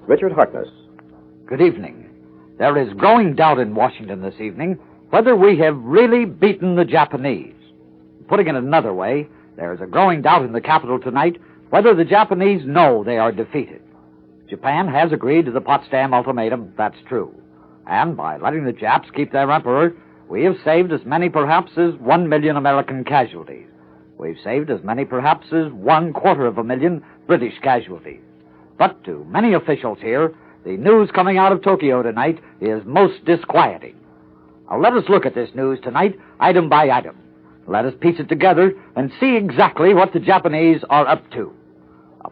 Richard Harkness. Good evening. There is growing doubt in Washington this evening whether we have really beaten the Japanese. Putting it another way, there is a growing doubt in the capital tonight whether the Japanese know they are defeated. Japan has agreed to the Potsdam Ultimatum, that's true. And by letting the Japs keep their emperor, we have saved as many perhaps as 1 million American casualties. We've saved as many perhaps as 250,000 British casualties. But to many officials here, the news coming out of Tokyo tonight is most disquieting. Now let us look at this news tonight, item by item. Let us piece it together and see exactly what the Japanese are up to.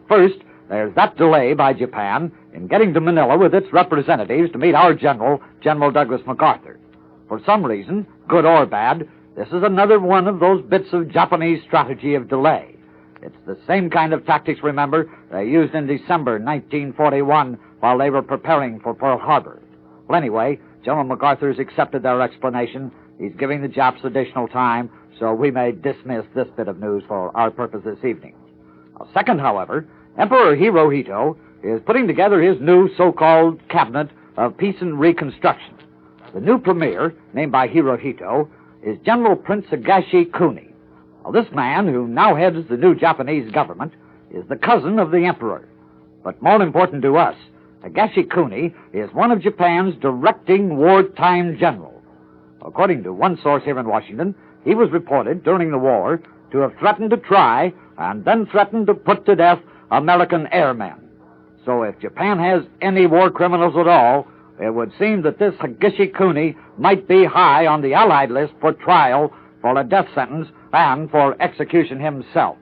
First, there's that delay by Japan in getting to Manila with its representatives to meet our general, General Douglas MacArthur. For some reason, good or bad, this is another one of those bits of Japanese strategy of delay. It's the same kind of tactics, remember, they used in December 1941 while they were preparing for Pearl Harbor. Well, anyway, General MacArthur's accepted their explanation. He's giving the Japs additional time, so we may dismiss this bit of news for our purpose this evening. Second, however, Emperor Hirohito is putting together his new so-called Cabinet of Peace and Reconstruction. The new premier, named by Hirohito, is General Prince Higashi Kuni. Now, this man, who now heads the new Japanese government, is the cousin of the emperor. But more important to us, Higashi Kuni is one of Japan's directing wartime generals. According to one source here in Washington, he was reported during the war to have threatened to try and then threatened to put to death American airmen. So if Japan has any war criminals at all, it would seem that this Higashi Kuni might be high on the Allied list for trial, for a death sentence, and for execution himself.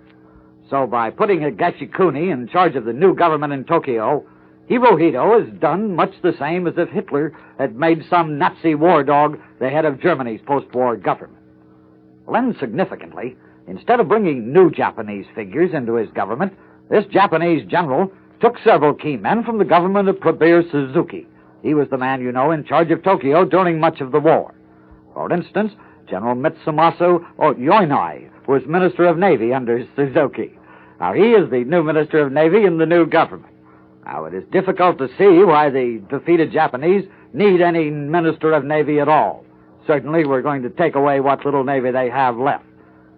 So by putting Higashi Kuni in charge of the new government in Tokyo, Hirohito has done much the same as if Hitler had made some Nazi war dog the head of Germany's post-war government. Well, then, significantly, instead of bringing new Japanese figures into his government, this Japanese general took several key men from the government of Probert Suzuki. He was the man, you know, in charge of Tokyo during much of the war. For instance, General Mitsumasu Yoinai was Minister of Navy under Suzuki. Now, he is the new Minister of Navy in the new government. Now, it is difficult to see why the defeated Japanese need any Minister of Navy at all. Certainly, we're going to take away what little Navy they have left.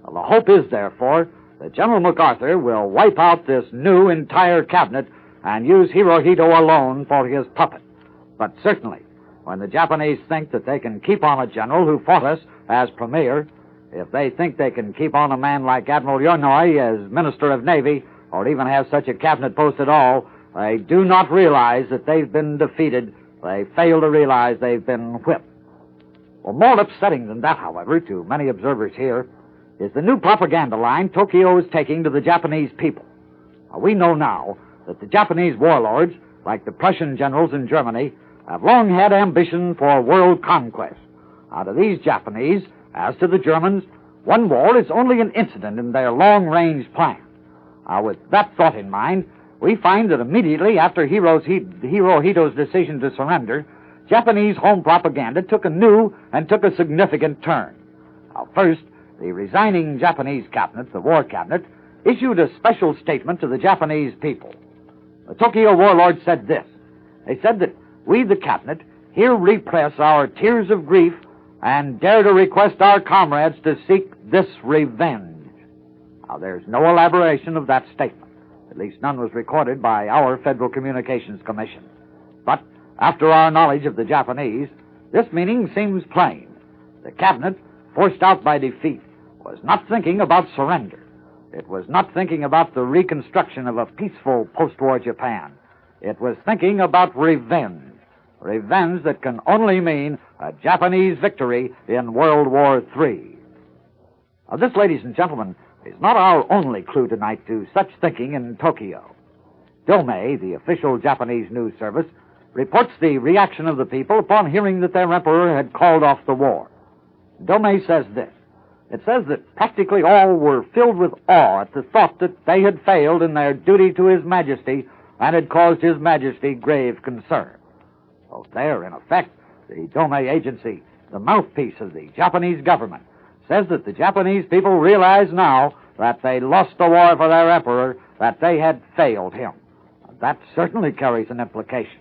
Well, the hope is, therefore, that General MacArthur will wipe out this new entire cabinet and use Hirohito alone for his puppet. But certainly, when the Japanese think that they can keep on a general who fought us as premier, if they think they can keep on a man like Admiral Yoinai as Minister of Navy, or even have such a cabinet post at all, they do not realize that they've been defeated. They fail to realize they've been whipped. Well, more upsetting than that, however, to many observers here, is the new propaganda line Tokyo is taking to the Japanese people. Now, we know now that the Japanese warlords, like the Prussian generals in Germany, have long had ambition for world conquest. Now, to these Japanese, as to the Germans, one war is only an incident in their long-range plan. Now, with that thought in mind, we find that immediately after Hirohito's decision to surrender, Japanese home propaganda took a new and took a significant turn. Now, first, the resigning Japanese cabinet, the war cabinet, issued a special statement to the Japanese people. The Tokyo warlords said this. They said that we, the cabinet, here repress our tears of grief and dare to request our comrades to seek this revenge. Now, there's no elaboration of that statement. At least none was recorded by our Federal Communications Commission. But after our knowledge of the Japanese, this meaning seems plain. The cabinet, forced out by defeat, was not thinking about surrender. It was not thinking about the reconstruction of a peaceful post-war Japan. It was thinking about revenge. Revenge that can only mean a Japanese victory in World War III. Now, this, ladies and gentlemen, is not our only clue tonight to such thinking in Tokyo. Domei, the official Japanese news service, reports the reaction of the people upon hearing that their emperor had called off the war. Domei says this. It says that practically all were filled with awe at the thought that they had failed in their duty to His Majesty and had caused His Majesty grave concern. So there, in effect, the Domei agency, the mouthpiece of the Japanese government, says that the Japanese people realize now that they lost the war for their emperor, that they had failed him. That certainly carries an implication.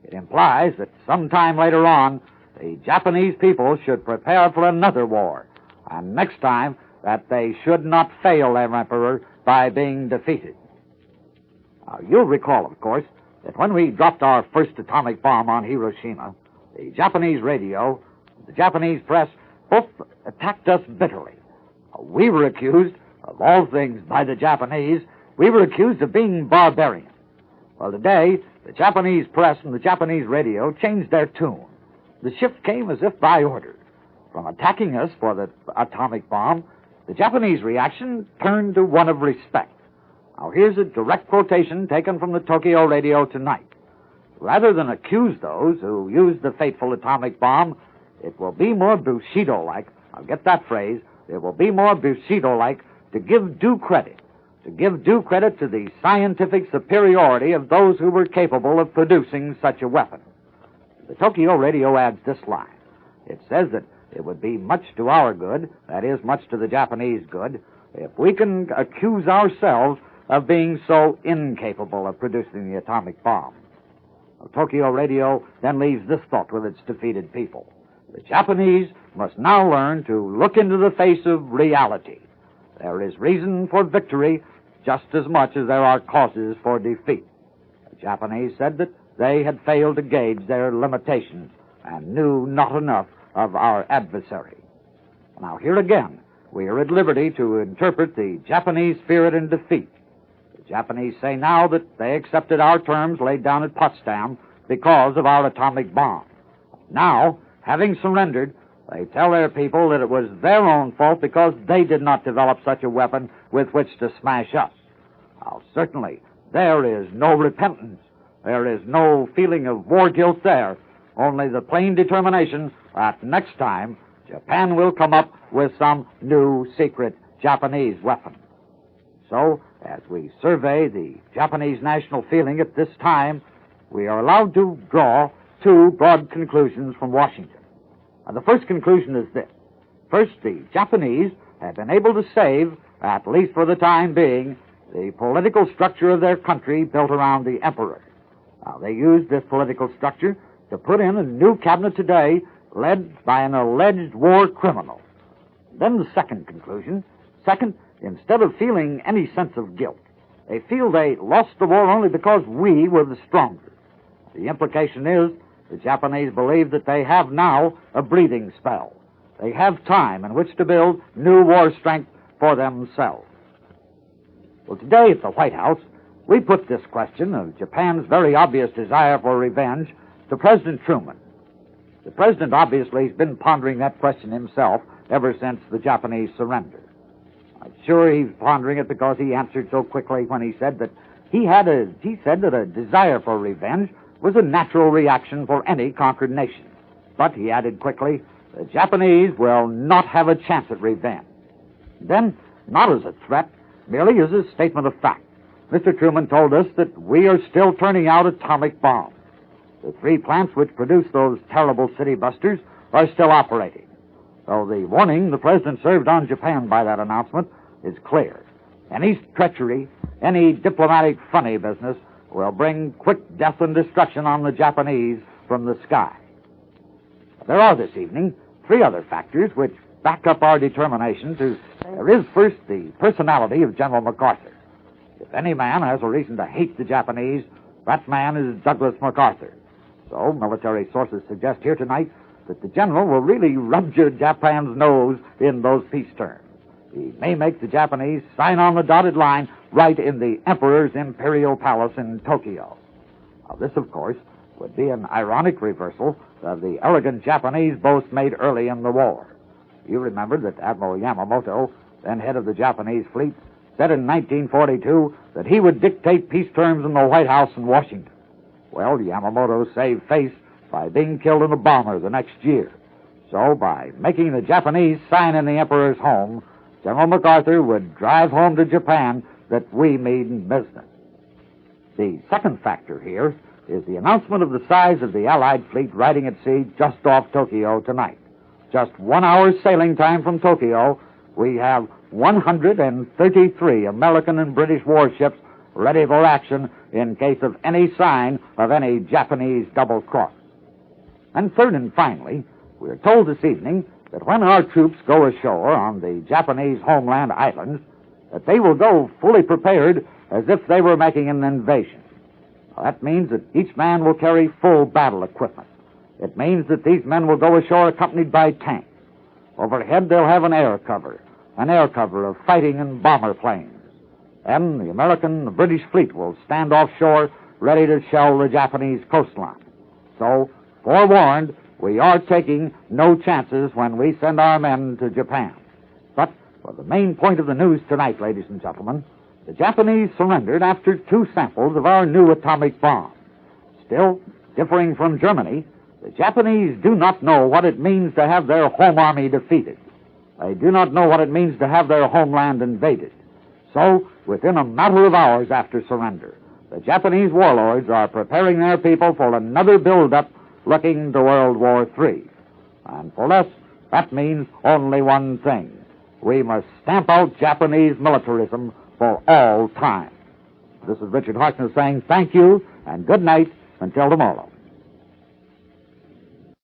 It implies that sometime later on, the Japanese people should prepare for another war, and next time that they should not fail their emperor by being defeated. Now, you'll recall, of course, that when we dropped our first atomic bomb on Hiroshima, the Japanese radio, the Japanese press, both attacked us bitterly. We were accused, of all things by the Japanese, we were accused of being barbarians. Well, today, the Japanese press and the Japanese radio changed their tune. The shift came as if by order. From attacking us for the atomic bomb, the Japanese reaction turned to one of respect. Now, here's a direct quotation taken from the Tokyo radio tonight. Rather than accuse those who used the fateful atomic bomb, it will be more Bushido-like, I'll get that phrase, it will be more Bushido-like to give due credit to the scientific superiority of those who were capable of producing such a weapon. The Tokyo radio adds this line. It says that it would be much to our good, that is, much to the Japanese good, if we can accuse ourselves of being so incapable of producing the atomic bomb. The Tokyo radio then leaves this thought with its defeated people. The Japanese must now learn to look into the face of reality. There is reason for victory just as much as there are causes for defeat. The Japanese said that they had failed to gauge their limitations and knew not enough of our adversary. Now, here again, we are at liberty to interpret the Japanese spirit in defeat. The Japanese say now that they accepted our terms laid down at Potsdam because of our atomic bomb. Now, having surrendered, they tell their people that it was their own fault because they did not develop such a weapon with which to smash us. Now, certainly, there is no repentance. There is no feeling of war guilt there. Only the plain determination that next time Japan will come up with some new secret Japanese weapon. So, as we survey the Japanese national feeling at this time, we are allowed to draw two broad conclusions from Washington. The first conclusion is this. First, the Japanese have been able to save, at least for the time being, the political structure of their country built around the emperor. Now, they used this political structure to put in a new cabinet today led by an alleged war criminal. Then the second conclusion. Second, instead of feeling any sense of guilt, they feel they lost the war only because we were the stronger. The implication is the Japanese believe that they have now a breathing spell. They have time in which to build new war strength for themselves. Well, today at the White House, we put this question of Japan's very obvious desire for revenge to President Truman. The president obviously has been pondering that question himself ever since the Japanese surrender. I'm sure he's pondering it because he answered so quickly when he said that he said that a desire for revenge was a natural reaction for any conquered nation. But, he added quickly, the Japanese will not have a chance at revenge. Then, not as a threat, merely as a statement of fact, Mr. Truman told us that we are still turning out atomic bombs. The 3 plants which produce those terrible city busters are still operating. So the warning the president served on Japan by that announcement is clear. Any treachery, any diplomatic funny business will bring quick death and destruction on the Japanese from the sky. There are this evening 3 other factors which back up our determination to... There is first the personality of General MacArthur. If any man has a reason to hate the Japanese, that man is Douglas MacArthur. So military sources suggest here tonight that the general will really rub Japan's nose in those peace terms. He may make the Japanese sign on the dotted line right in the Emperor's Imperial Palace in Tokyo. Now, this, of course, would be an ironic reversal of the arrogant Japanese boast made early in the war. You remember that Admiral Yamamoto, then head of the Japanese fleet, said in 1942 that he would dictate peace terms in the White House in Washington. Well, Yamamoto saved face by being killed in a bomber the next year. So, by making the Japanese sign in the Emperor's home, General MacArthur would drive home to Japan that we mean business. The second factor here is the announcement of the size of the Allied fleet riding at sea just off Tokyo tonight. Just 1 hour's sailing time from Tokyo, we have 133 American and British warships ready for action in case of any sign of any Japanese double cross. And third and finally, we are told this evening that when our troops go ashore on the Japanese homeland islands, that they will go fully prepared as if they were making an invasion. That means that each man will carry full battle equipment. It means that these men will go ashore accompanied by tanks. Overhead, they'll have an air cover of fighting and bomber planes. And the American and British fleet will stand offshore ready to shell the Japanese coastline. So, forewarned, we are taking no chances when we send our men to Japan. But for the main point of the news tonight, ladies and gentlemen, the Japanese surrendered after 2 samples of our new atomic bomb. Still, differing from Germany, the Japanese do not know what it means to have their home army defeated. They do not know what it means to have their homeland invaded. So, within a matter of hours after surrender, the Japanese warlords are preparing their people for another build-up looking to World War III. And for us, that means only one thing. We must stamp out Japanese militarism for all time. This is Richard Harkness saying thank you and good night until tomorrow.